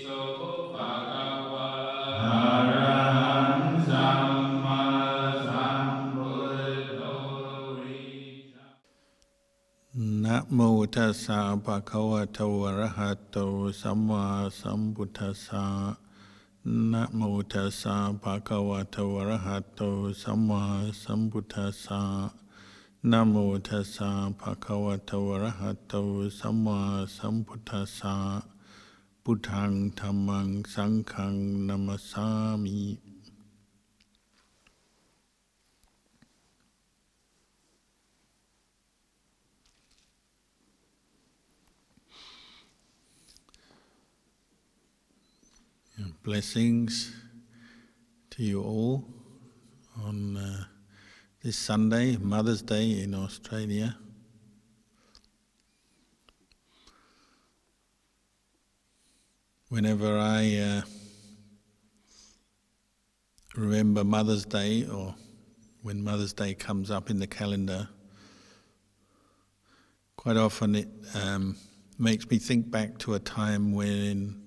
นะโมตัสสะภะคะวะโตอะระหะโตสัมมาสัมพุทธัสสะนะโมตัสสะภะคะวะโตอะระหะโตสัมมาสัมพุทธัสสะนะโมตัสสะภะคะวะโตอะระหะโตสัมมาสัมพุทธัสสะพุทธังธัมมังสังฆังนะมัสสามิ Blessings to you all on this Sunday, Mother's Day in Australia. Whenever I remember Mother's Day, or when Mother's Day comes up in the calendar, quite often it makes me think back to a time when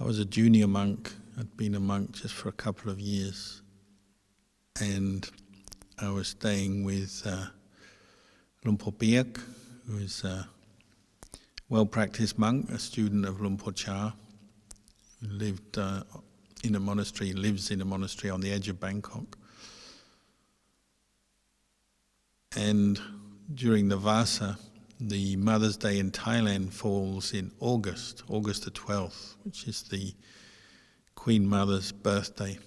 I was a junior monk. I'd been a monk just for a couple of years, and I was staying with Luang Por Biak, who is a well-practiced monk, a student of Luang Por Chah, who lived in a monastery, lives in a monastery on the edge of Bangkok. And during the Vasa, the Mother's Day in Thailand falls in August the 12th, which is the Queen Mother's birthday.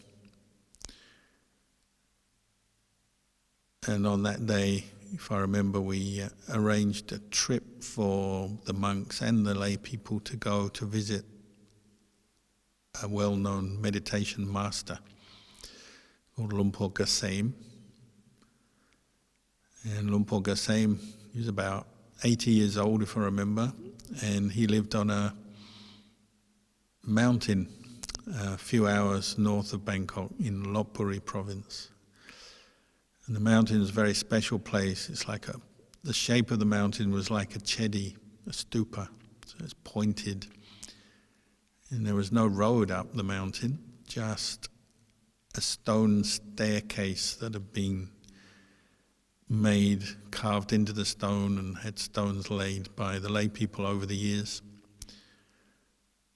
And on that day, if I remember, we arranged a trip for the monks and the lay people to go to visit a well-known meditation master called Luang Por Gassem. And Luang Por Gassem, he was about 80 years old, if I remember, and he lived on a mountain a few hours north of Bangkok in Lopburi province. And the mountain is a very special place. It's like the shape of the mountain was like a chedi, a stupa, so it's pointed. And there was no road up the mountain, just a stone staircase that had been made, carved into the stone, and had stones laid by the lay people over the years.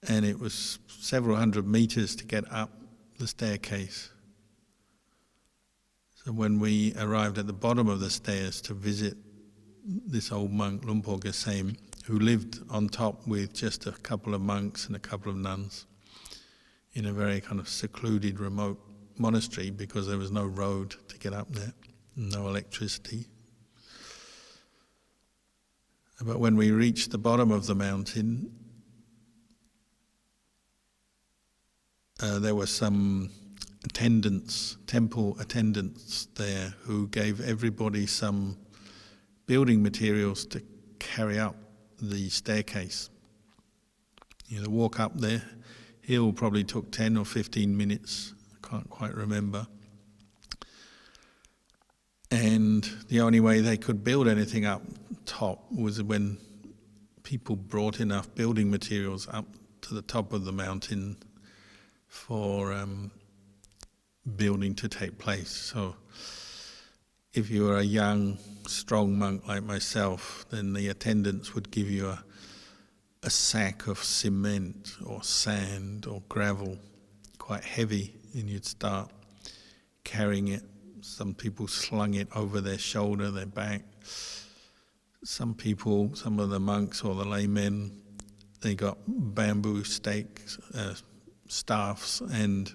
And it was several hundred meters to get up the staircase. So when we arrived at the bottom of the stairs to visit this old monk, Luang Por Gassem, who lived on top with just a couple of monks and a couple of nuns in a very kind of secluded, remote monastery, because there was no road to get up there, no electricity. But when we reached the bottom of the mountain, there were some temple attendants there, who gave everybody some building materials to carry up the staircase. The walk up the hill probably took 10 or 15 minutes, I can't quite remember. And the only way they could build anything up top was when people brought enough building materials up to the top of the mountain for building to take place. So if you were a young, strong monk like myself, then the attendants would give you a sack of cement or sand or gravel, quite heavy, and you'd start carrying it. Some people slung it over their shoulder, their back. Some of the monks or the laymen, they got bamboo stakes, staffs, and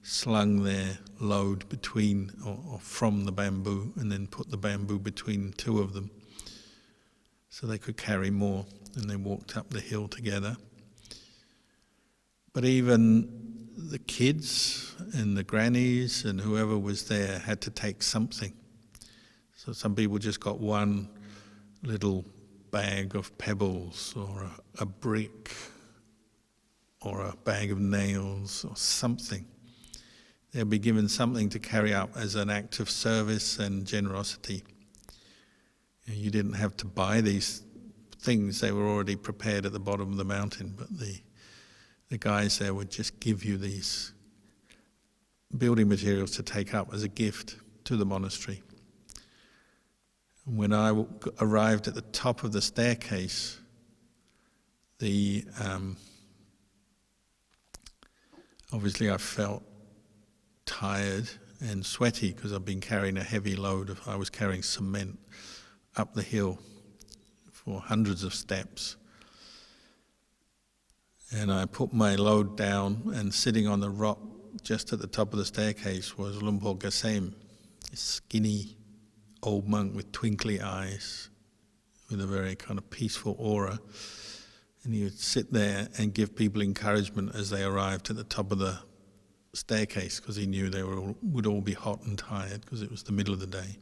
slung their load between or from the bamboo, and then put the bamboo between two of them so they could carry more, and they walked up the hill together. But even the kids and the grannies and whoever was there had to take something. So some people just got one little bag of pebbles or a brick or a bag of nails or something. They'll be given something to carry up as an act of service and generosity. You didn't have to buy these things, they were already prepared at the bottom of the mountain, but the guys there would just give you these building materials to take up as a gift to the monastery. And when I arrived at the top of the staircase, obviously I felt tired and sweaty because I've been carrying a heavy load. I was carrying cement up the hill for hundreds of steps. And I put my load down, and sitting on the rock just at the top of the staircase was Lumpur Gesem, a skinny old monk with twinkly eyes, with a very kind of peaceful aura. And he would sit there and give people encouragement as they arrived at the top of the staircase, because he knew they would all be hot and tired because it was the middle of the day.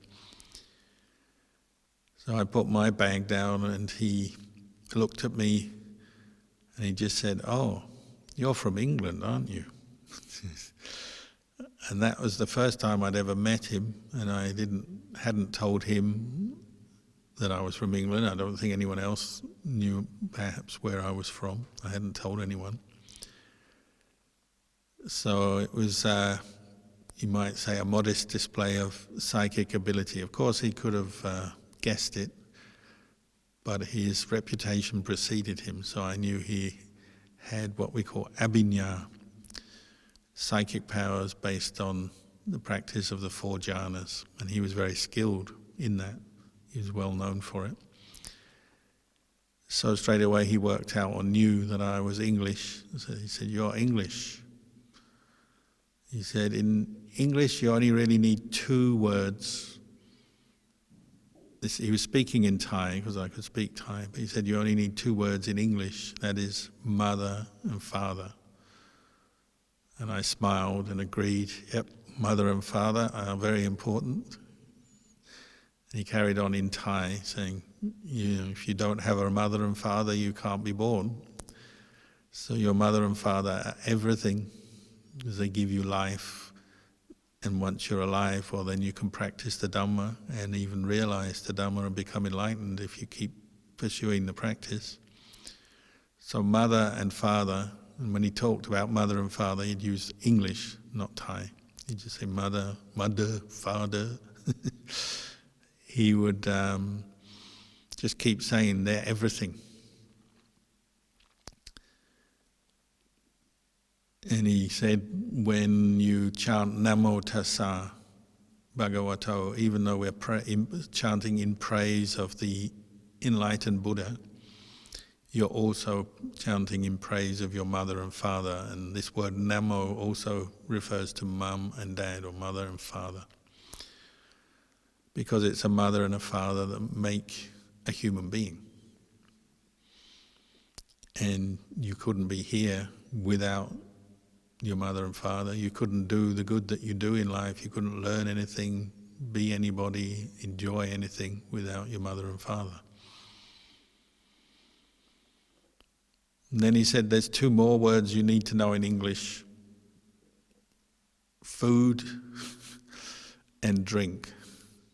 So I put my bag down, and he looked at me and he just said, "Oh, you're from England, aren't you?" And that was the first time I'd ever met him, and I hadn't told him that I was from England. I don't think anyone else knew perhaps where I was from. I hadn't told anyone. So it was, you might say, a modest display of psychic ability. Of course, he could have guessed it, but his reputation preceded him, so I knew he had what we call abhinya, psychic powers based on the practice of the 4 jhanas, and he was very skilled in that. He was well known for it. So straight away he worked out or knew that I was English. So he said, "You're English." He said, "In English you only really need 2 words." He was speaking in Thai because I could speak Thai, but he said, "You only need 2 words in English, that is mother and father." And I smiled and agreed, yep, mother and father are very important. And he carried on in Thai saying, if you don't have a mother and father, you can't be born. So your mother and father are everything, because they give you life. And once you're alive, well, then you can practice the Dhamma and even realize the Dhamma and become enlightened if you keep pursuing the practice. So mother and father, and when he talked about mother and father, he'd use English, not Thai. He'd just say mother, father. He would just keep saying they're everything. And he said, when you chant Namo Tassa Bhagavato, even though we're chanting in praise of the enlightened Buddha, you're also chanting in praise of your mother and father. And this word Namo also refers to mum and dad, or mother and father, because it's a mother and a father that make a human being. And you couldn't be here without your mother and father. You couldn't do the good that you do in life. You couldn't learn anything, be anybody, enjoy anything without your mother and father. And then he said there's 2 more words you need to know in English: food and drink.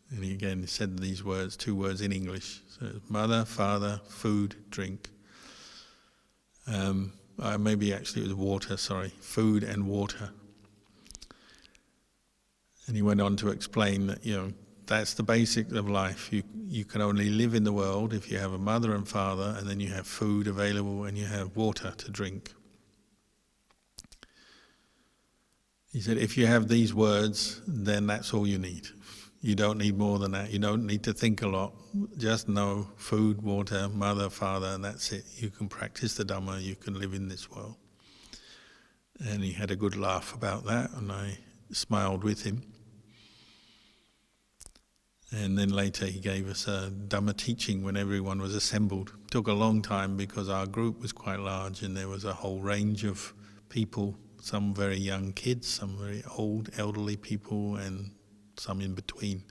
And he again said these words, 2 words in English. So mother, father, food, drink. Maybe actually it was water, food and water. And he went on to explain that, that's the basic of life. You can only live in the world if you have a mother and father, and then you have food available and you have water to drink. He said, if you have these words, then that's all you need. You don't need more than that. You don't need to think a lot. Just know food, water, mother, father, and that's it. You can practice the Dhamma, you can live in this world. And he had a good laugh about that, and I smiled with him. And then later he gave us a Dhamma teaching when everyone was assembled. It took a long time because our group was quite large and there was a whole range of people, some very young kids, some very old, elderly people, and some in between.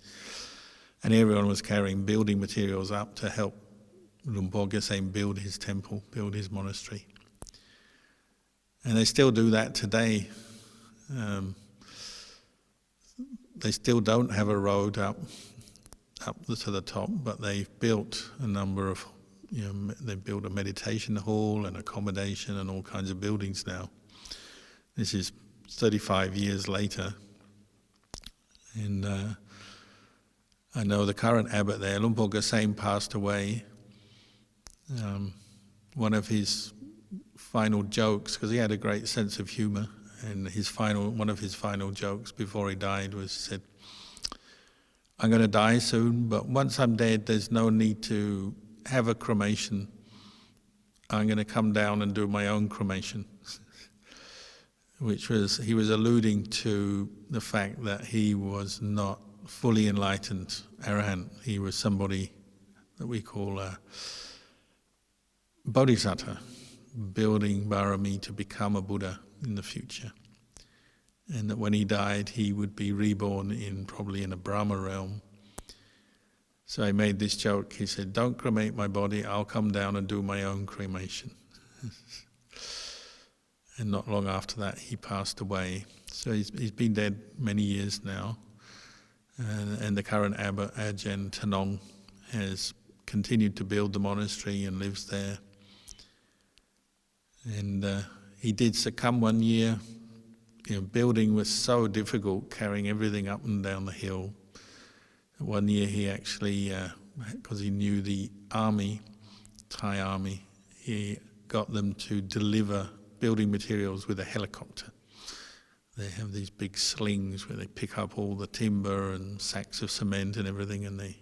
And everyone was carrying building materials up to help Lumpur Gesem build his temple, build his monastery. And they still do that today. They still don't have a road up to the top, but they've built a number of they built a meditation hall and accommodation and all kinds of buildings now. This is 35 years later. And I know the current abbot there, Luang Por Gasain, passed away. One of his final jokes, because he had a great sense of humor, and one of his final jokes before he died was, said, "I'm going to die soon, but once I'm dead, there's no need to have a cremation. I'm going to come down and do my own cremation." He was alluding to the fact that he was not fully enlightened arahant. He was somebody that we call a bodhisattva, building barami to become a Buddha in the future. And that when he died, he would be reborn probably in a Brahma realm. So he made this joke. He said, "Don't cremate my body, I'll come down and do my own cremation." And not long after that, he passed away. So he's been dead many years now. And the current abbot, Ajahn Kalyano, has continued to build the monastery and lives there. And he did succumb one year. Building was so difficult, carrying everything up and down the hill. One year he actually, because he knew the army, Thai army, he got them to deliver building materials with a helicopter. They have these big slings where they pick up all the timber and sacks of cement and everything, and they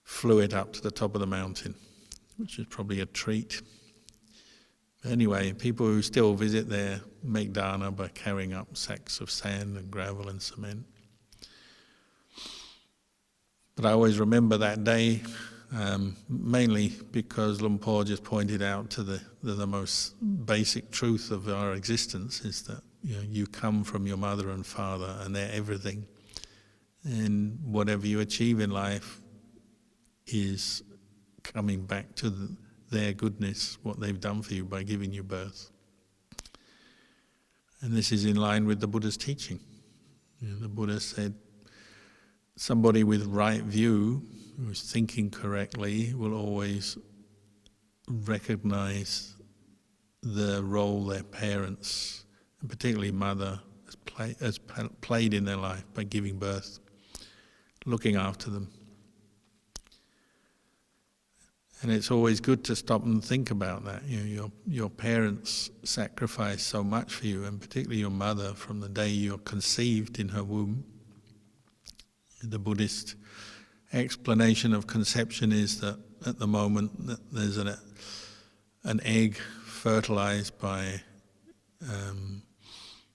flew it up to the top of the mountain, which is probably a treat. Anyway, people who still visit there make dana by carrying up sacks of sand and gravel and cement. But I always remember that day, mainly because Luang Por just pointed out to the most basic truth of our existence is that you come from your mother and father and they're everything. And whatever you achieve in life is coming back to their goodness, what they've done for you by giving you birth. And this is in line with the Buddha's teaching. The Buddha said, somebody with right view, who's thinking correctly, will always recognize the role their parents, and particularly mother, has played in their life by giving birth, looking after them. And it's always good to stop and think about that. Your parents sacrificed so much for you, and particularly your mother, from the day you're conceived in her womb. The Buddhist explanation of conception is that at the moment that there's an egg fertilized by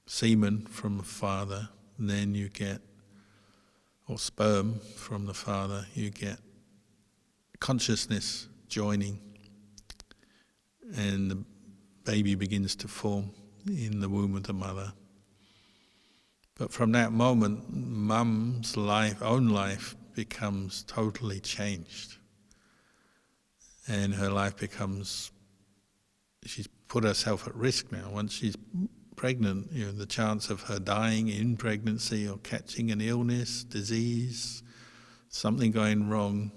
semen from the father, and then you get, or sperm from the father, you get consciousness joining, and the baby begins to form in the womb of the mother. But from that moment, mum's own life becomes totally changed. And her life becomes, she's put herself at risk now. Once she's pregnant, the chance of her dying in pregnancy or catching an illness, disease, something going wrong,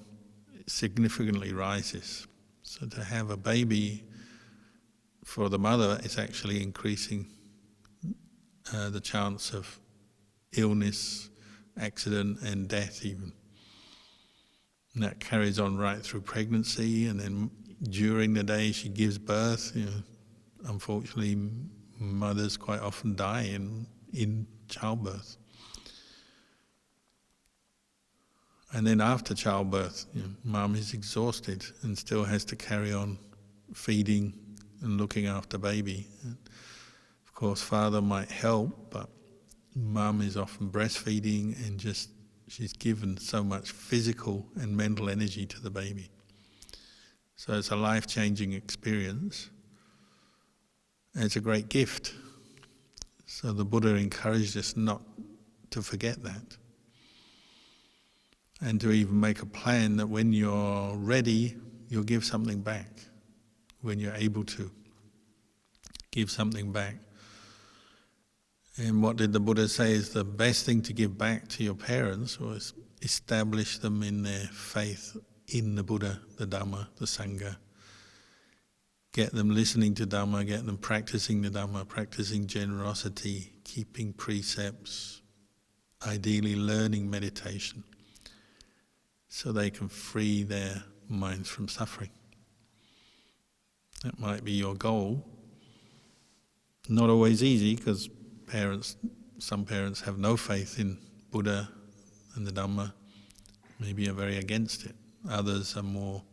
significantly rises. So to have a baby for the mother is actually increasing the chance of illness, accident and death even. And that carries on right through pregnancy, and then during the day she gives birth. Unfortunately, mothers quite often die in childbirth. And then after childbirth, mum is exhausted and still has to carry on feeding and looking after baby. And of course, father might help, but mum is often breastfeeding, and she's given so much physical and mental energy to the baby. So it's a life-changing experience. And it's a great gift. So the Buddha encouraged us not to forget that. And to even make a plan that when you're ready, you'll give something back. When you're able to give something back. And what did the Buddha say is the best thing to give back to your parents was establish them in their faith in the Buddha, the Dhamma, the Sangha. Get them listening to Dhamma, get them practicing the Dhamma, practicing generosity, keeping precepts, ideally learning meditation, so they can free their minds from suffering. That might be your goal. Not always easy, because some parents have no faith in Buddha and the Dhamma, maybe are very against it. Others are more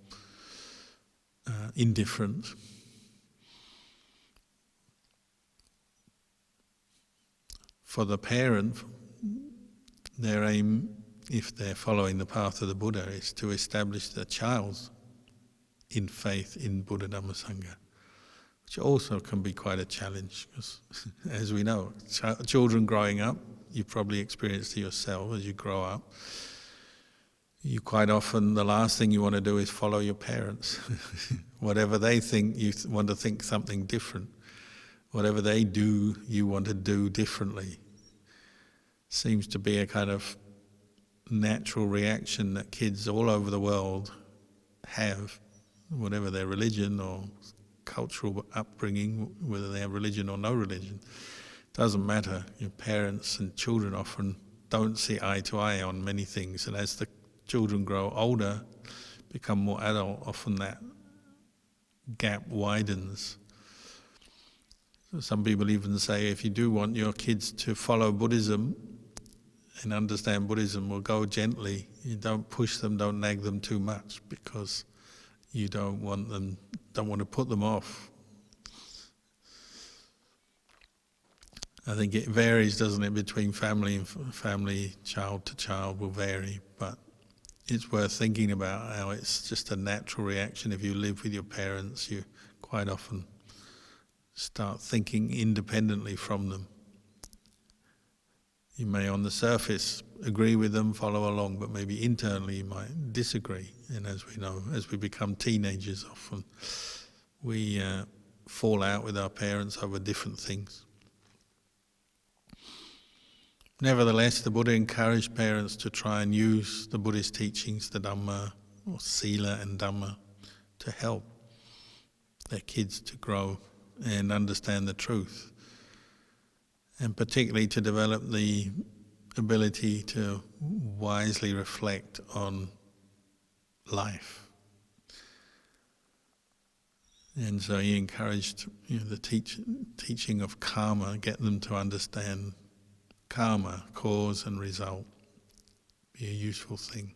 indifferent. For the parent, their aim, if they're following the path of the Buddha, is to establish the child in faith in Buddha, Dhamma, Sangha, which also can be quite a challenge, because as we know, children growing up, you probably experienced it yourself as you grow up, you quite often, the last thing you want to do is follow your parents. Whatever they think, you want to think something different. Whatever they do, you want to do differently. Seems to be a kind of natural reaction that kids all over the world have, whatever their religion or cultural upbringing, whether they have religion or no religion. Doesn't matter. Your parents and children often don't see eye to eye on many things, and as the children grow older, become more adult, often that gap widens. So some people even say, if you do want your kids to follow Buddhism and understand Buddhism, well, go gently. You don't push them, don't nag them too much, because you don't want to put them off. I think it varies, doesn't it, between family and family, child to child will vary, but it's worth thinking about how it's just a natural reaction. If you live with your parents, you quite often start thinking independently from them. You may on the surface agree with them, follow along, but maybe internally you might disagree. And as we know, as we become teenagers, often we fall out with our parents over different things. Nevertheless, the Buddha encouraged parents to try and use the Buddhist teachings, the Dhamma, or Sila and Dhamma, to help their kids to grow and understand the truth, and particularly to develop the ability to wisely reflect on life. And so he encouraged the teaching of karma, get them to understand karma, cause and result, be a useful thing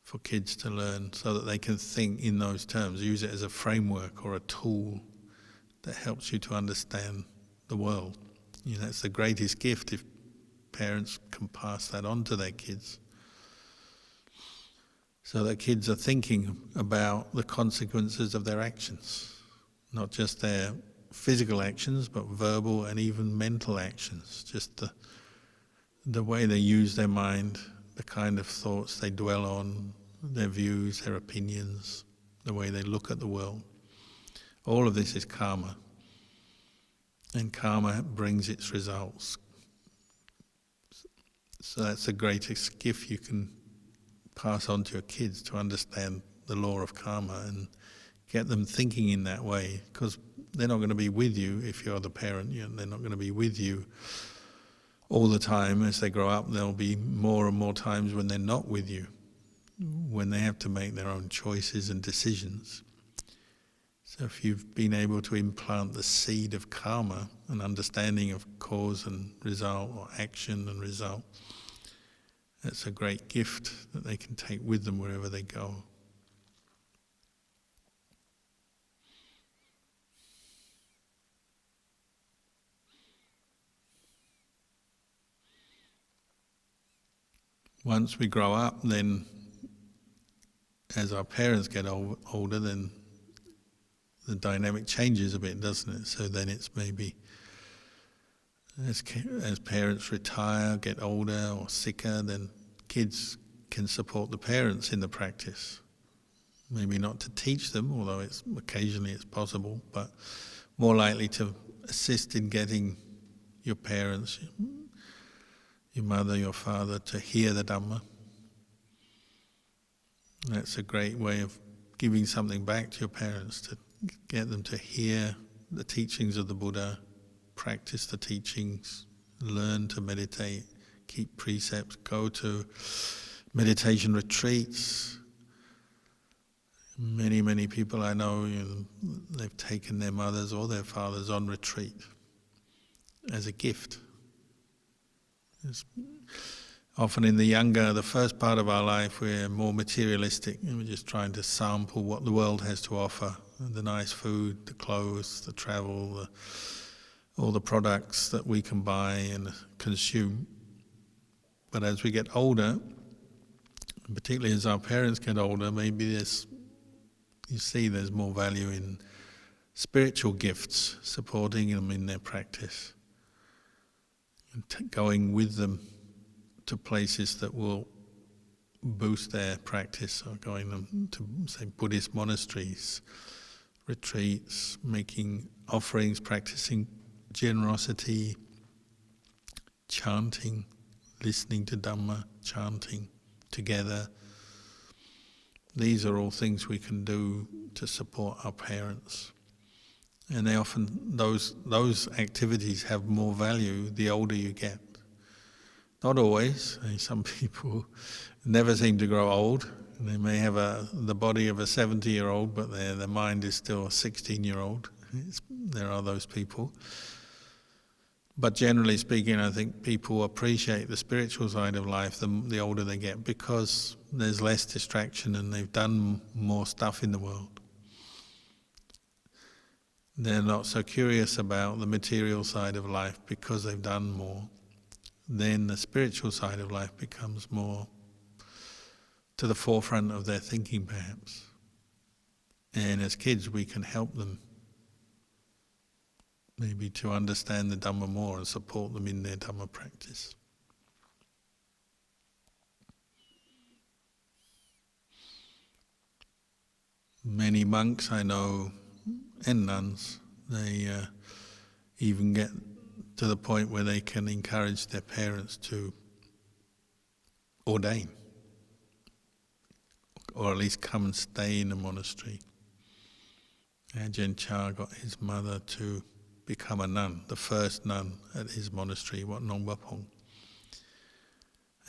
for kids to learn, so that they can think in those terms, use it as a framework or a tool that helps you to understand the world. That's the greatest gift, if parents can pass that on to their kids, so that kids are thinking about the consequences of their actions, not just their physical actions, but verbal and even mental actions, just the way they use their mind, the kind of thoughts they dwell on, their views, their opinions, the way they look at the world. All of this is karma, and karma brings its results. So that's the greatest gift you can pass on to your kids, to understand the law of karma and get them thinking in that way, because they're not going to be with you if you're the parent. They're not going to be with you all the time. As they grow up, there'll be more and more times when they're not with you, when they have to make their own choices and decisions. So if you've been able to implant the seed of karma, an understanding of cause and result, or action and result, that's a great gift that they can take with them wherever they go. Once we grow up, then as our parents get older, then the dynamic changes a bit, doesn't it? So then it's maybe as parents retire, get older or sicker, then kids can support the parents in the practice. Maybe not to teach them, although occasionally it's possible, but more likely to assist in getting your parents, your mother, your father, to hear the Dhamma, That's a great way of giving something back to your parents, to get them to hear the teachings of the Buddha, practice the teachings, learn to meditate, keep precepts, go to meditation retreats. Many people I know, they've taken their mothers or their fathers on retreat as a gift. It's often in the first part of our life, we're more materialistic, and we're just trying to sample what the world has to offer, the nice food, the clothes, the travel, all the products that we can buy and consume. But as we get older, particularly as our parents get older, maybe there's more value in spiritual gifts, supporting them in their practice, and going with them to places that will boost their practice, or going them to, say, Buddhist monasteries, retreats, making offerings, practicing generosity, chanting, listening to Dhamma, chanting together. These are all things we can do to support our parents. And they often, those activities have more value the older you get. Not always. Some people never seem to grow old. They may have the body of a 70-year-old, but their mind is still a 16-year-old. There are those people. But generally speaking, I think people appreciate the spiritual side of life the older they get, because there's less distraction and they've done more stuff in the world. They're not so curious about the material side of life because they've done more. Then the spiritual side of life becomes more to the forefront of their thinking, perhaps. And as kids, we can help them maybe to understand the Dhamma more and support them in their Dhamma practice. Many monks I know, and nuns, they even get to the point where they can encourage their parents to ordain, or at least come and stay in a monastery. Ajahn Chah got his mother to become a nun, the first nun at his monastery, Wat Nong Bapong.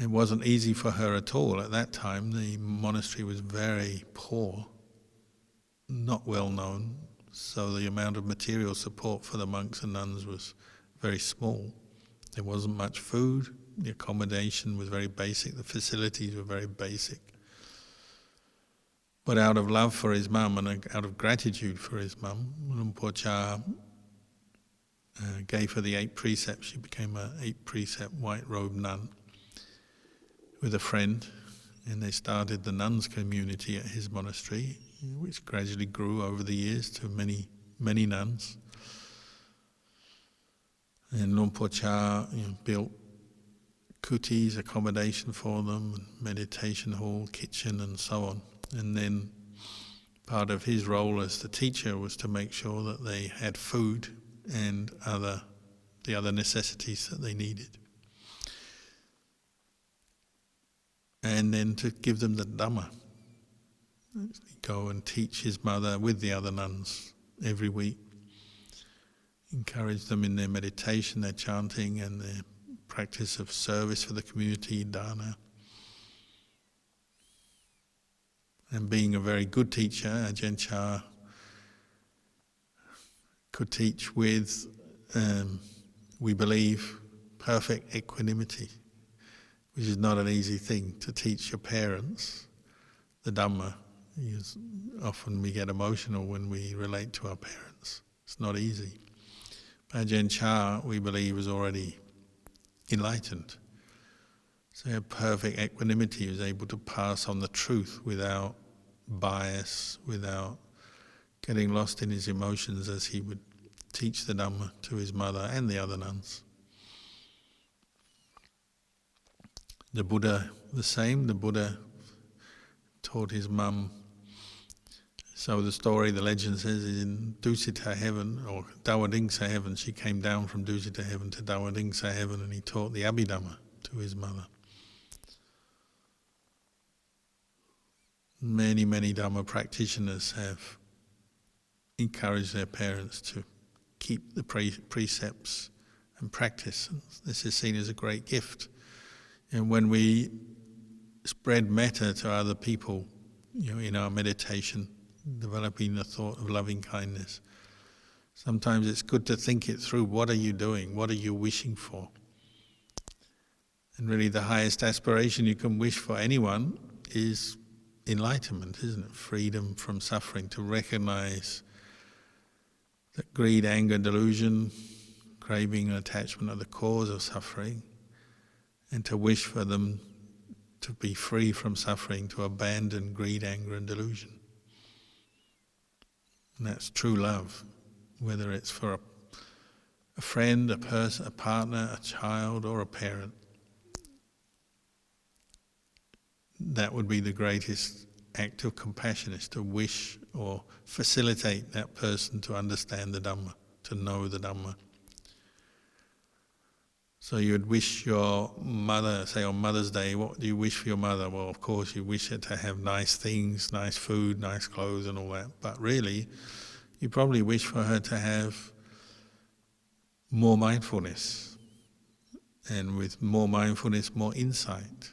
It wasn't easy for her at all. At that time, the monastery was very poor, not well known, so the amount of material support for the monks and nuns was very small. There wasn't much food, the accommodation was very basic, the facilities were very basic. But out of love for his mum and out of gratitude for his mum, Luang Por Chah gave her the 8 precepts. She became an 8-precept white-robed nun with a friend, and they started the nuns community at his monastery, which gradually grew over the years to many nuns. And Luang Por Chah built kutis, accommodation for them, meditation hall, kitchen, and so on. And then part of his role as the teacher was to make sure that they had food and the other necessities that they needed. And then to give them the Dhamma. Go and teach his mother with the other nuns every week. Encourage them in their meditation, their chanting, and their practice of service for the community, dana. And being a very good teacher, Ajahn Chah could teach with, we believe, perfect equanimity, which is not an easy thing to teach your parents the Dhamma. Often we get emotional when we relate to our parents. It's not easy. Ajahn Chah, we believe, was already enlightened. So he had perfect equanimity. He was able to pass on the truth without bias, without getting lost in his emotions as he would teach the Dhamma to his mother and the other nuns. The Buddha, the same. The Buddha taught his mum. So the story, the legend says, is in Dusita heaven, or Dawadingsa heaven. She came down from Dusita heaven to Dawadingsa heaven, and he taught the Abhidhamma to his mother. Many, many Dhamma practitioners have encouraged their parents to keep the precepts and practice. This is seen as a great gift. And when we spread metta to other people, in our meditation, developing the thought of loving kindness, sometimes it's good to think it through. What are you doing? What are you wishing for? And really the highest aspiration you can wish for anyone is enlightenment, isn't it? Freedom from suffering, to recognize that greed, anger, delusion, craving and attachment are the cause of suffering, and to wish for them to be free from suffering, to abandon greed, anger and delusion. And that's true love, whether it's for a friend, a person, a partner, a child or a parent. That would be the greatest act of compassion, is to wish or facilitate that person to understand the Dhamma, to know the Dhamma. So you would wish your mother, say on Mother's Day, what do you wish for your mother? Well, of course you wish her to have nice things, nice food, nice clothes and all that. But really, you probably wish for her to have more mindfulness. And with more mindfulness, more insight.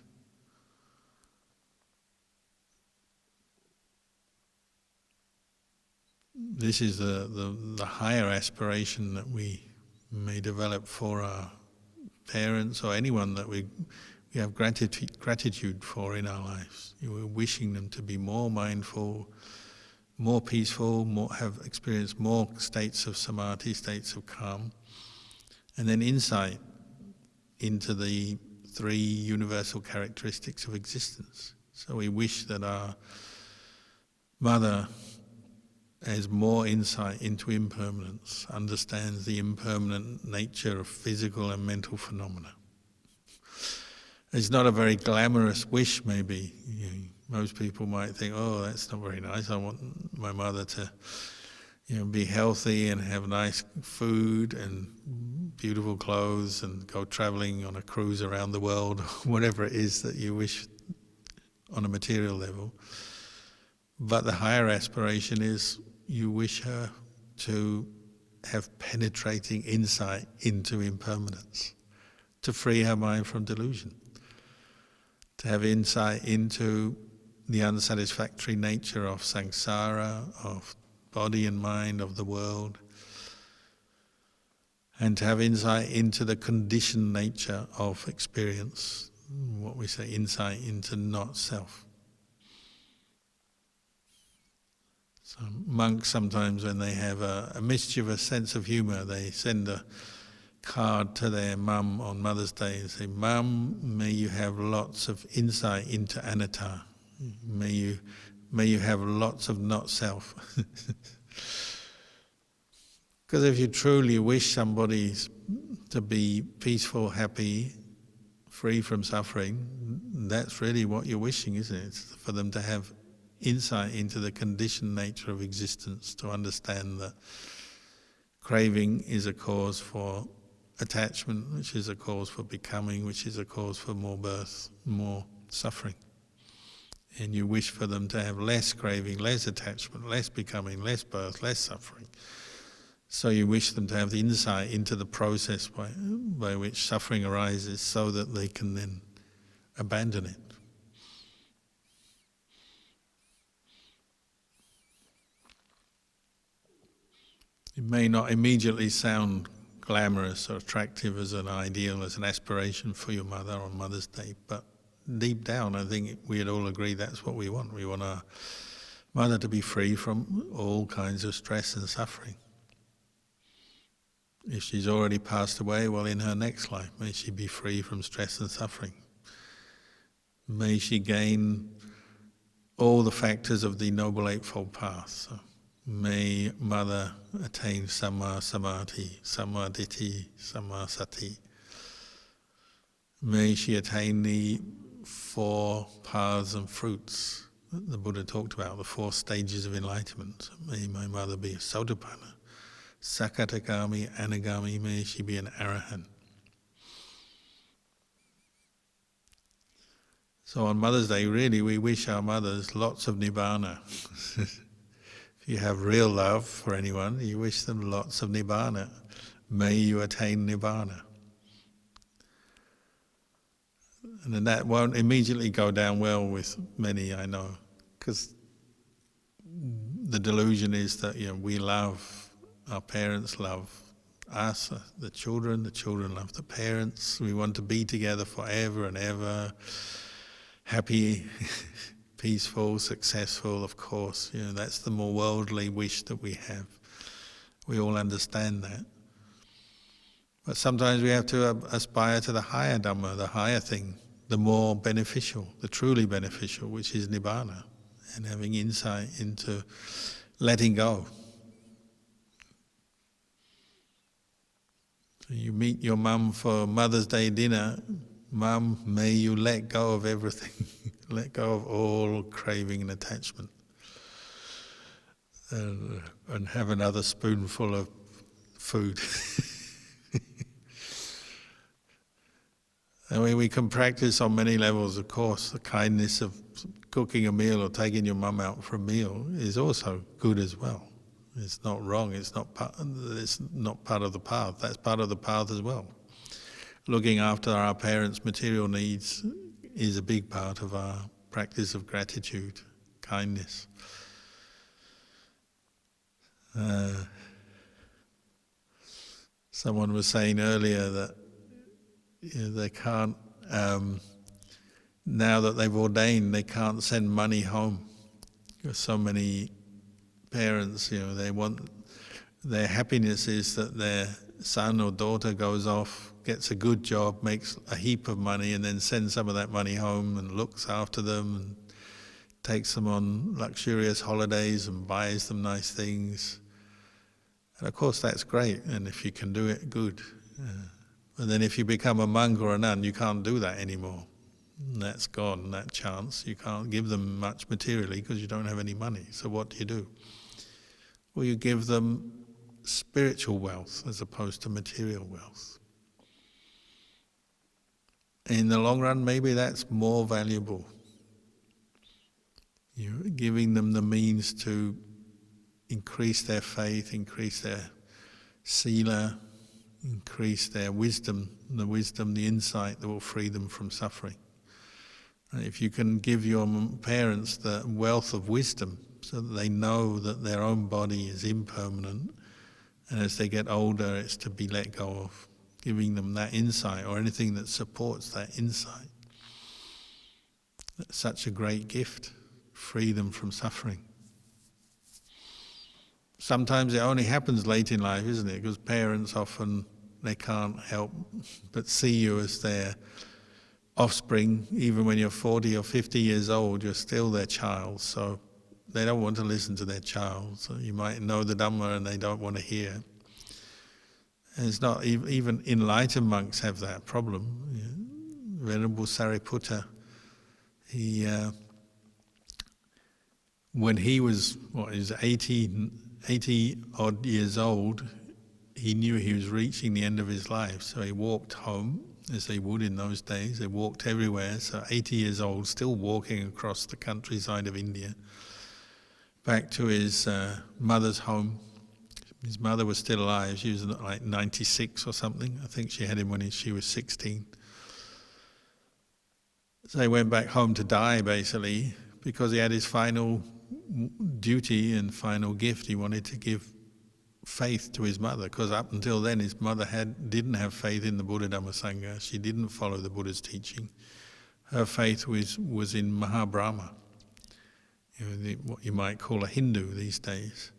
This is the higher aspiration that we may develop for our parents or anyone that we have gratitude for in our lives. We're wishing them to be more mindful, more peaceful, have experienced more states of samadhi, states of calm, and then insight into the three universal characteristics of existence. So we wish that our mother has more insight into impermanence, understands the impermanent nature of physical and mental phenomena. It's not a very glamorous wish, maybe. Most people might think, oh, that's not very nice. I want my mother to be healthy and have nice food and beautiful clothes and go traveling on a cruise around the world, whatever it is that you wish on a material level. But the higher aspiration is you wish her to have penetrating insight into impermanence, to free her mind from delusion, to have insight into the unsatisfactory nature of samsara, of body and mind, of the world, and to have insight into the conditioned nature of experience, what we say, insight into not self. So monks sometimes, when they have a mischievous sense of humour, they send a card to their mum on Mother's Day and say, "Mum, may you have lots of insight into anatta. May you have lots of not self." Because if you truly wish somebody to be peaceful, happy, free from suffering, that's really what you're wishing, isn't it? It's for them to have insight into the conditioned nature of existence, to understand that craving is a cause for attachment, which is a cause for becoming, which is a cause for more birth, more suffering. And you wish for them to have less craving, less attachment, less becoming, less birth, less suffering. So you wish them to have the insight into the process by which suffering arises, so that they can then abandon it. It may not immediately sound glamorous or attractive as an ideal, as an aspiration for your mother on Mother's Day, but deep down I think we'd all agree that's what we want. We want our mother to be free from all kinds of stress and suffering. If she's already passed away, well, in her next life, may she be free from stress and suffering. May she gain all the factors of the Noble Eightfold Path. So may Mother attain Samma Samadhi, Samma Ditthi, Samma Sati. May she attain the 4 paths and fruits that the Buddha talked about, the 4 stages of enlightenment. May my mother be a Sotapanna, Sakatagami, Anagami, may she be an Arahant. So on Mother's Day, really, we wish our mothers lots of nibbana. If you have real love for anyone, you wish them lots of nibbana. May you attain nibbana. And then that won't immediately go down well with many, I know, because the delusion is that we love, our parents love us, the children love the parents, we want to be together forever and ever, happy, peaceful, successful, of course. That's the more worldly wish that we have. We all understand that. But sometimes we have to aspire to the higher Dhamma, the higher thing, the more beneficial, the truly beneficial, which is Nibbana, and having insight into letting go. So you meet your mum for Mother's Day dinner, Mum, may you let go of everything, let go of all craving and attachment, and have another spoonful of food. I mean, we can practice on many levels, of course. The kindness of cooking a meal or taking your mum out for a meal is also good as well. It's not wrong, it's not part of the path. That's part of the path as well. Looking after our parents' material needs is a big part of our practice of gratitude, kindness. Someone was saying earlier that they can't, now that they've ordained, they can't send money home. Because so many parents, they want, their happiness is that their son or daughter goes off, gets a good job, makes a heap of money, and then sends some of that money home and looks after them and takes them on luxurious holidays and buys them nice things. And of course that's great, and if you can do it, good. And then if you become a monk or a nun, you can't do that anymore. And that's gone, that chance. You can't give them much materially because you don't have any money. So what do? Well, you give them spiritual wealth as opposed to material wealth. In the long run, maybe that's more valuable. You're giving them the means to increase their faith, increase their sila, increase their wisdom, the insight that will free them from suffering. And if you can give your parents the wealth of wisdom so that they know that their own body is impermanent, and as they get older it's to be let go of, giving them that insight or anything that supports that insight. That's such a great gift, free them from suffering. Sometimes it only happens late in life, isn't it? Because parents often, they can't help but see you as their offspring. Even when you're 40 or 50 years old, you're still their child, so they don't want to listen to their child. So you might know the Dhamma and they don't want to hear. And it's not, even enlightened monks have that problem. Venerable Sariputta, when he was, 80 odd years old, he knew he was reaching the end of his life, so he walked home, as they would in those days. They walked everywhere, so 80 years old, still walking across the countryside of India, back to his mother's home. His mother was still alive. She was like 96 or something. I think she had him when she was 16. So he went back home to die, basically, because he had his final duty and final gift. He wanted to give faith to his mother, because up until then his mother didn't have faith in the Buddha Dhamma Sangha. She didn't follow the Buddha's teaching. Her faith was in Mahabrahma, what you might call a Hindu these days.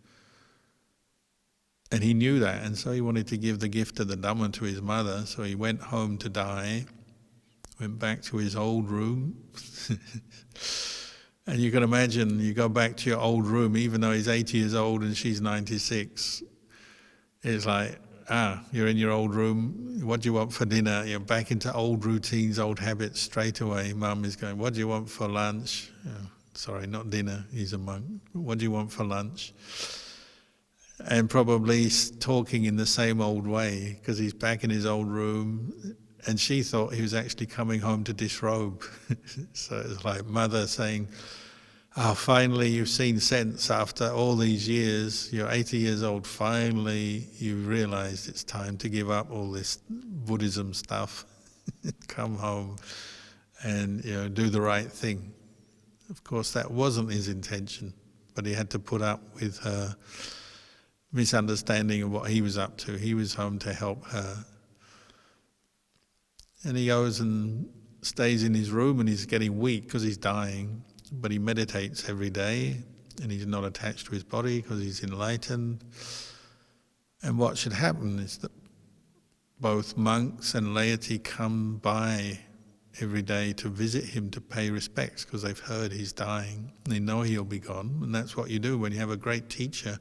And he knew that, and so he wanted to give the gift of the Dhamma to his mother, so he went home to die, went back to his old room. And you can imagine, you go back to your old room, even though he's 80 years old and she's 96, it's like, you're in your old room, what do you want for dinner? You're back into old routines, old habits straight away. Mum is going, what do you want for lunch? Sorry, not dinner, he's a monk. What do you want for lunch? And probably talking in the same old way, because he's back in his old room And she thought he was actually coming home to disrobe. So it was like mother saying, "Oh, finally you've seen sense after all these years. You're 80 years old. Finally you've realized it's time to give up all this Buddhism stuff. Come home and do the right thing." Of course, that wasn't his intention, but he had to put up with her misunderstanding of what he was up to. He was home to help her. And he goes and stays in his room, and he's getting weak because he's dying, but he meditates every day, and he's not attached to his body because he's enlightened. And what should happen is that both monks and laity come by every day to visit him, to pay respects, because they've heard he's dying. They know he'll be gone, and that's what you do when you have a great teacher.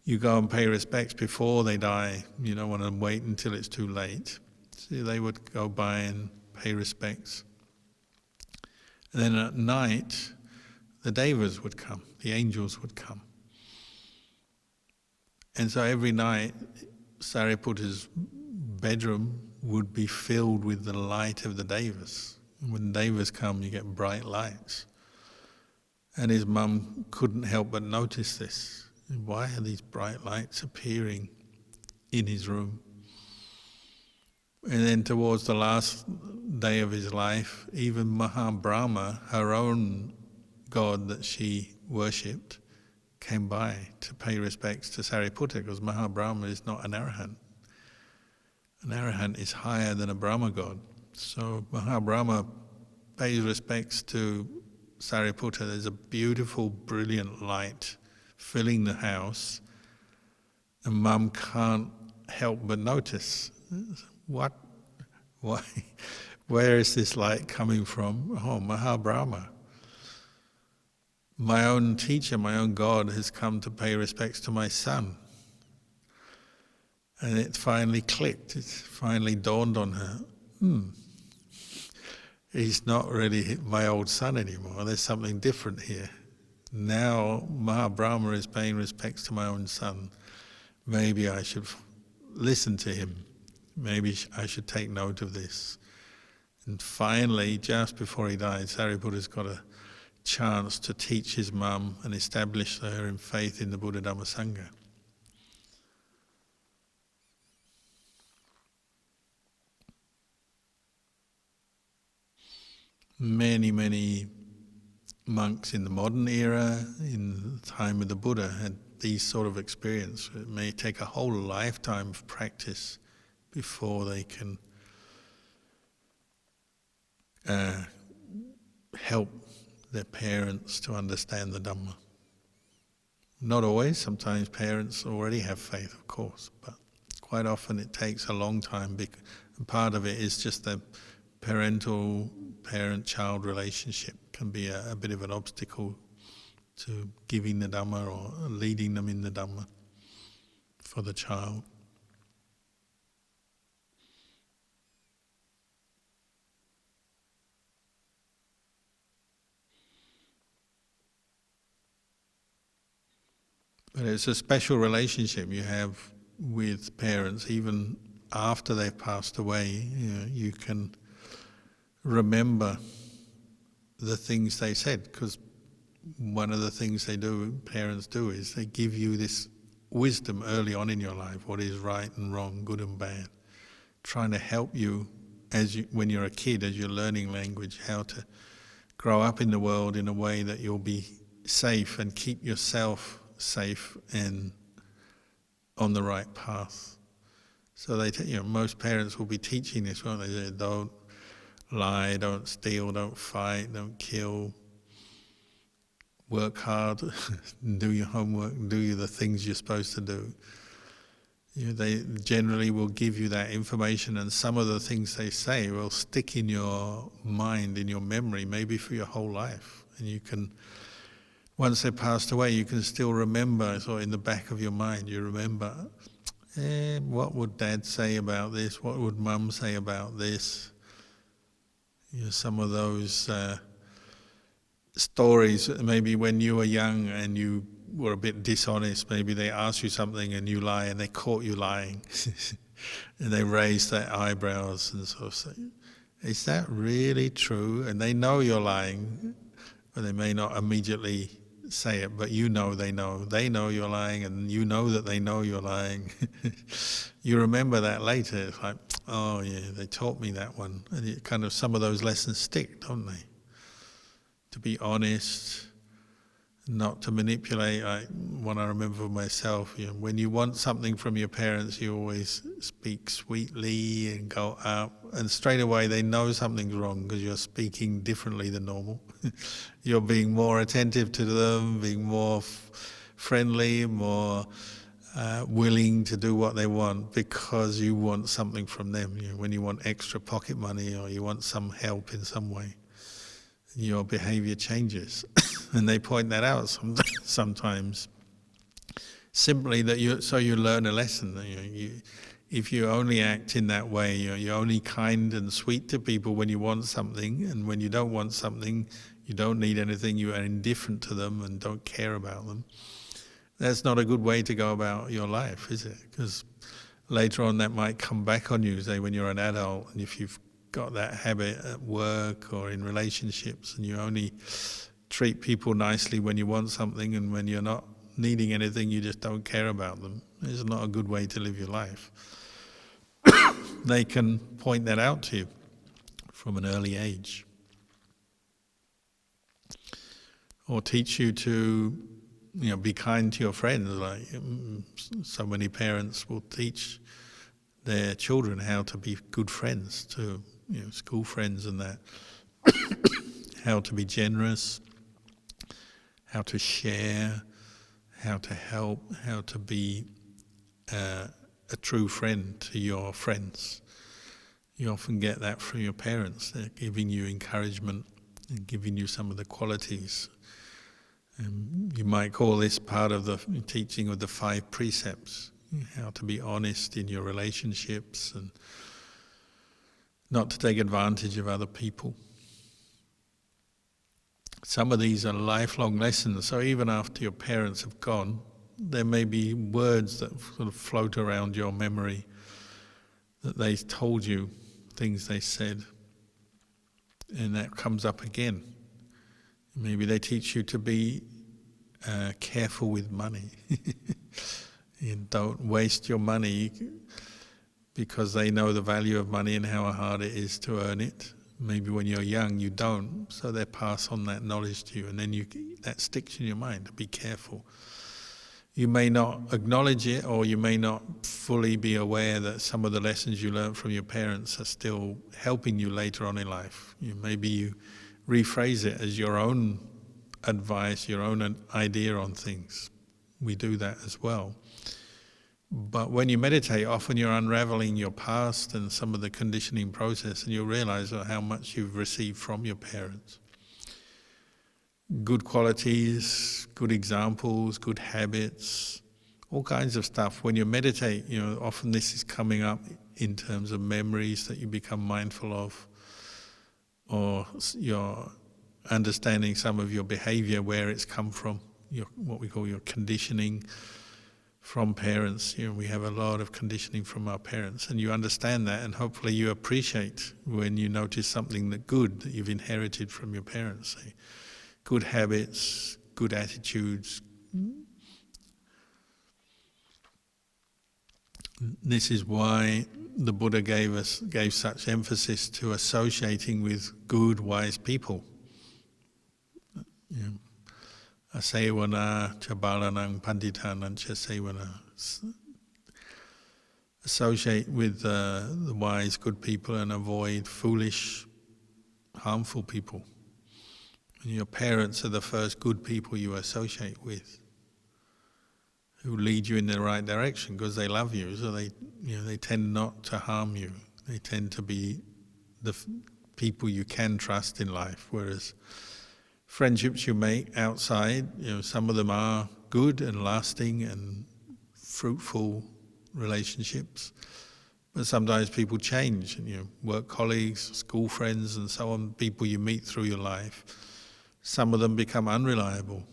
You go and pay respects before they die. You don't want to wait until it's too late. So they would go by and pay respects. And then at night, the devas would come, the angels would come. And so every night, Sariputta's bedroom would be filled with the light of the devas. And when devas come, you get bright lights. And his mum couldn't help but notice this. Why are these bright lights appearing in his room? And then towards the last day of his life, even Mahabrahma, her own god that she worshipped, came by to pay respects to Sariputta, because Mahabrahma is not an arahant. An arahant is higher than a Brahma god. So Mahabrahma pays respects to Sariputta. There's a beautiful, brilliant light filling the house, and Mum can't help but notice. What? Why? Where is this light coming from? Oh, Mahabrahma. My own teacher, my own God, has come to pay respects to my son. And it finally clicked. It finally dawned on her. He's not really my old son anymore. There's something different here. Now Mahabrahma is paying respects to my own son. Maybe I should listen to him. Maybe I should take note of this. And finally, just before he died, Sariputta's got a chance to teach his mum and establish her in faith in the Buddha Dhamma Sangha. Many, many monks in the modern era, in the time of the Buddha, had these sort of experience. It may take a whole lifetime of practice before they can help their parents to understand the Dhamma. Not always. Sometimes parents already have faith, of course, but quite often it takes a long time. And part of it is just the parental parent-child relationship can be a bit of an obstacle to giving the Dhamma or leading them in the Dhamma for the child. But it's a special relationship you have with parents, even after they've passed away. You can remember the things they said, because one of the things parents do, is they give you this wisdom early on in your life, what is right and wrong, good and bad, trying to help you when you're a kid, as you're learning language, how to grow up in the world in a way that you'll be safe and keep yourself safe and on the right path. So most parents will be teaching this, won't they? They don't lie, don't steal, don't fight, don't kill. Work hard, do your homework, do the things you're supposed to do. They generally will give you that information, and some of the things they say will stick in your mind, in your memory, maybe for your whole life. And you can, once they've passed away, you can still remember, so in the back of your mind, you remember, what would Dad say about this? What would Mum say about this? Some of those stories, maybe when you were young and you were a bit dishonest, maybe they asked you something and you lie and they caught you lying. And they raise their eyebrows and sort of say, is that really true? And they know you're lying, but they may not immediately say it, but you know they know. They know you're lying, and you know that they know you're lying. You remember that later. It's like, oh yeah, they taught me that one. And it kind of, some of those lessons stick, don't they? To be honest, not to manipulate. What I remember for myself, when you want something from your parents, you always speak sweetly and go up, and straight away they know something's wrong because you're speaking differently than normal. You're being more attentive to them, being more friendly, more willing to do what they want because you want something from them. When you want extra pocket money or you want some help in some way, your behavior changes. And they point that out sometimes. Simply that you learn a lesson. If you only act in that way, you're only kind and sweet to people when you want something, and when you don't want something, you don't need anything, you are indifferent to them and don't care about them. That's not a good way to go about your life, is it? Because later on that might come back on you, say when you're an adult, and if you've got that habit at work or in relationships, and you only treat people nicely when you want something, and when you're not needing anything, you just don't care about them. It's not a good way to live your life. They can point that out to you from an early age. Or teach you to, be kind to your friends. Like so many parents will teach their children how to be good friends to, school friends and that. How to be generous, how to share, how to help, how to be a true friend to your friends. You often get that from your parents. They're giving you encouragement and giving you some of the qualities. You might call this part of the teaching of the 5 precepts, how to be honest in your relationships and not to take advantage of other people. Some of these are lifelong lessons, so even after your parents have gone, there may be words that sort of float around your memory that they told you, things they said, and that comes up again. Maybe they teach you to be careful with money. You don't waste your money because they know the value of money and how hard it is to earn it. Maybe when you're young you don't, so they pass on that knowledge to you, and then that sticks in your mind to be careful. You may not acknowledge it, or you may not fully be aware that some of the lessons you learned from your parents are still helping you later on in life. Maybe you rephrase it as your own advice, your own idea on things. We do that as well. But when you meditate, often you're unraveling your past and some of the conditioning process, and you'll realize how much you've received from your parents. Good qualities, good examples, good habits, all kinds of stuff. When you meditate, often this is coming up in terms of memories that you become mindful of, or you're understanding some of your behavior, where it's come from, what we call your conditioning from parents. We have a lot of conditioning from our parents, and you understand that, and hopefully you appreciate when you notice something good that you've inherited from your parents. Say, good habits, good attitudes. This is why the Buddha gave such emphasis to associating with good, wise people. Asewana cha balanang panditanang cha sewana. Associate with the wise, good people and avoid foolish, harmful people. And your parents are the first good people you associate with, who lead you in the right direction because they love you. So they tend not to harm you. They tend to be the people you can trust in life. Whereas friendships you make outside, some of them are good and lasting and fruitful relationships, but sometimes people change. Work colleagues, school friends, and so on, people you meet through your life. Some of them become unreliable.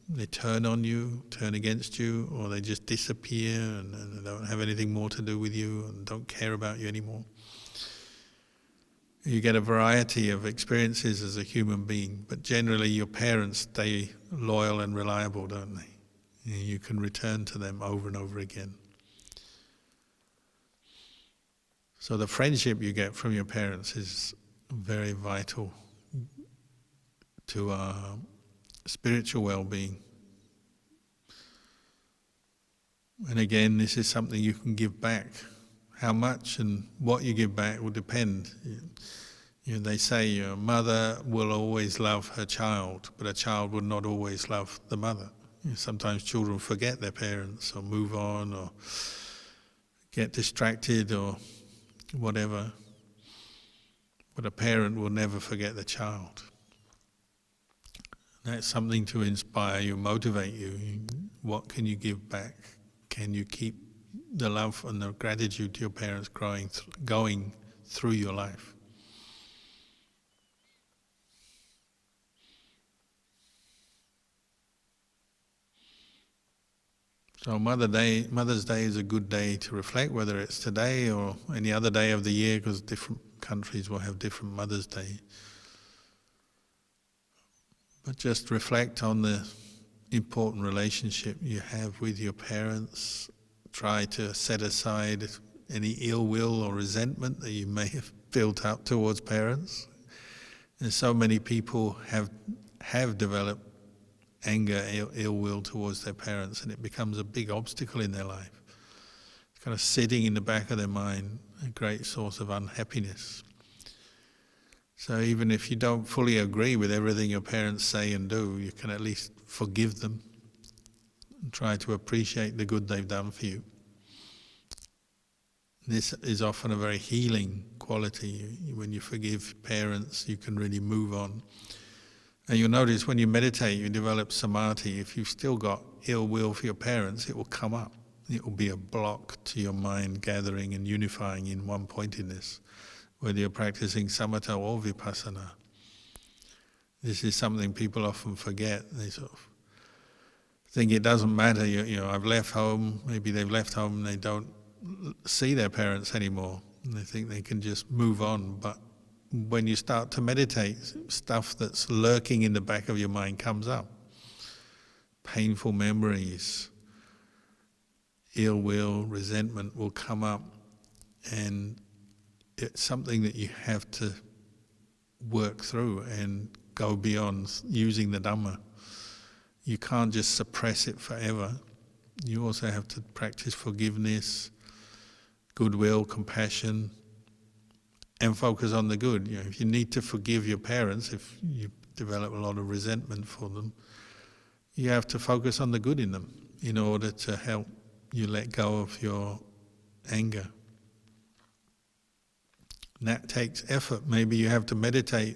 They turn on you, turn against you, or they just disappear and they don't have anything more to do with you and don't care about you anymore. You get a variety of experiences as a human being, but generally your parents stay loyal and reliable, don't they? You can return to them over and over again. So the friendship you get from your parents is very vital to our spiritual well-being. And again, this is something you can give back. How much and what you give back will depend. They say your mother will always love her child, but a child will not always love the mother. Sometimes children forget their parents or move on or get distracted or whatever. But a parent will never forget the child. That's something to inspire you, motivate you. What can you give back? Can you keep the love and the gratitude to your parents going through your life? So Mother's Day is a good day to reflect, whether it's today or any other day of the year, because different countries will have different Mother's Day. But just reflect on the important relationship you have with your parents. Try to set aside any ill will or resentment that you may have built up towards parents. And so many people have developed anger, ill will towards their parents, and it becomes a big obstacle in their life. It's kind of sitting in the back of their mind, a great source of unhappiness. So even if you don't fully agree with everything your parents say and do, you can at least forgive them and try to appreciate the good they've done for you. This is often a very healing quality. When you forgive parents, you can really move on. And you'll notice when you meditate, you develop samadhi. If you've still got ill will for your parents, it will come up. It will be a block to your mind gathering and unifying in one-pointedness, whether you're practicing samatha or vipassana. This is something people often forget. They sort of think it doesn't matter. I've left home. Maybe they've left home and they don't see their parents anymore. And they think they can just move on. But when you start to meditate, stuff that's lurking in the back of your mind comes up. Painful memories, ill will, resentment will come up, and it's something that you have to work through and go beyond using the Dhamma. You can't just suppress it forever. You also have to practice forgiveness, goodwill, compassion, and focus on the good. If you need to forgive your parents, if you develop a lot of resentment for them, you have to focus on the good in them in order to help you let go of your anger. And that takes effort. Maybe you have to meditate,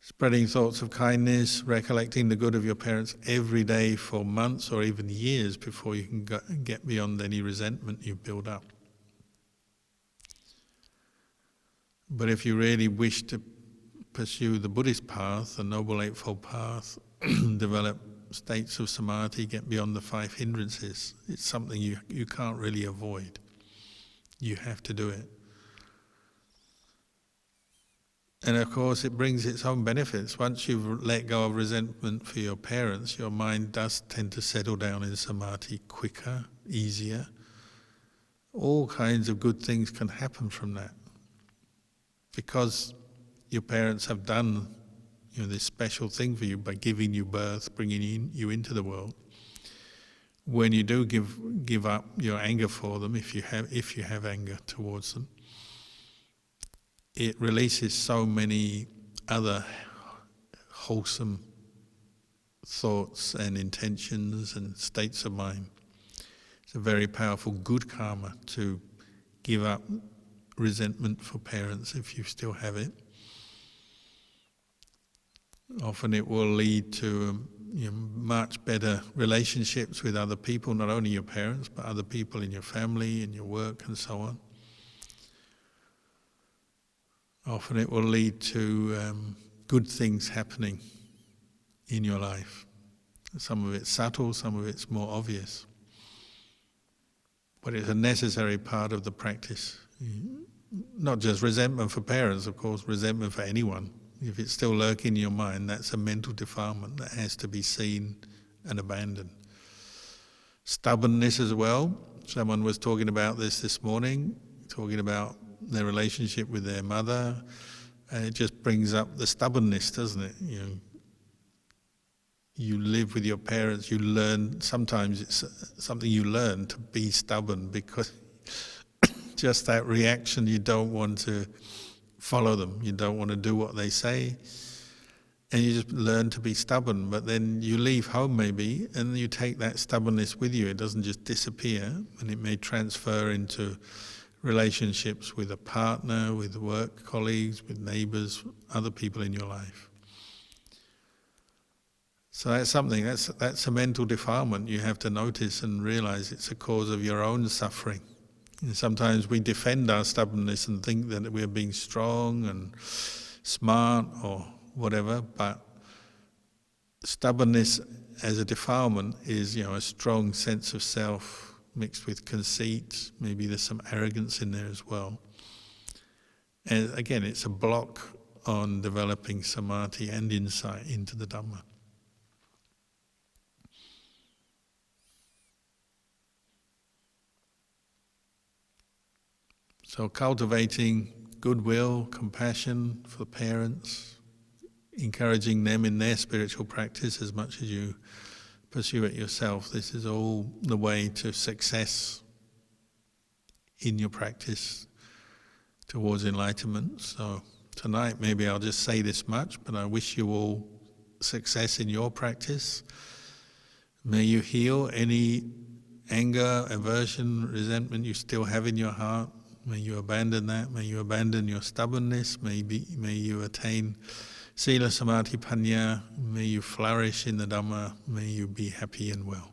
spreading thoughts of kindness, recollecting the good of your parents every day for months or even years before you can get beyond any resentment you build up. But if you really wish to pursue the Buddhist path, the Noble Eightfold Path, develop states of samadhi, get beyond the 5 hindrances, it's something you can't really avoid. You have to do it. And of course it brings its own benefits. Once you've let go of resentment for your parents, your mind does tend to settle down in samadhi quicker, easier. All kinds of good things can happen from that. Because your parents have done this special thing for you by giving you birth, bringing you into the world. When you do give up your anger for them, if you have anger towards them, it releases so many other wholesome thoughts and intentions and states of mind. It's a very powerful good karma to give up resentment for parents if you still have it. Often it will lead to much better relationships with other people, not only your parents, but other people in your family, in your work, and so on. Often it will lead to good things happening in your life. Some of it's subtle, some of it's more obvious. But it's a necessary part of the practice. Not just resentment for parents, of course, resentment for anyone. If it's still lurking in your mind, that's a mental defilement that has to be seen and abandoned. Stubbornness as well. Someone was talking about this morning, talking about their relationship with their mother, and it just brings up the stubbornness, doesn't it? You live with your parents, you learn, sometimes it's something you learn to be stubborn because just that reaction, you don't want to follow them, you don't want to do what they say, and you just learn to be stubborn. But then you leave home maybe, and you take that stubbornness with you. It doesn't just disappear, and it may transfer into relationships with a partner, with work colleagues, with neighbours, other people in your life. So that's something, that's a mental defilement you have to notice and realize it's a cause of your own suffering. And sometimes we defend our stubbornness and think that we're being strong and smart or whatever, but stubbornness as a defilement is, a strong sense of self mixed with conceit. Maybe there's some arrogance in there as well. And again, it's a block on developing samadhi and insight into the Dhamma. So cultivating goodwill, compassion for parents, encouraging them in their spiritual practice as much as you pursue it yourself. This is all the way to success in your practice towards enlightenment. So tonight maybe I'll just say this much, but I wish you all success in your practice. May you heal any anger, aversion, resentment you still have in your heart. May you abandon that. May you abandon your stubbornness. May you attain Sila, Samadhi, Panya. May you flourish in the Dhamma. May you be happy and well.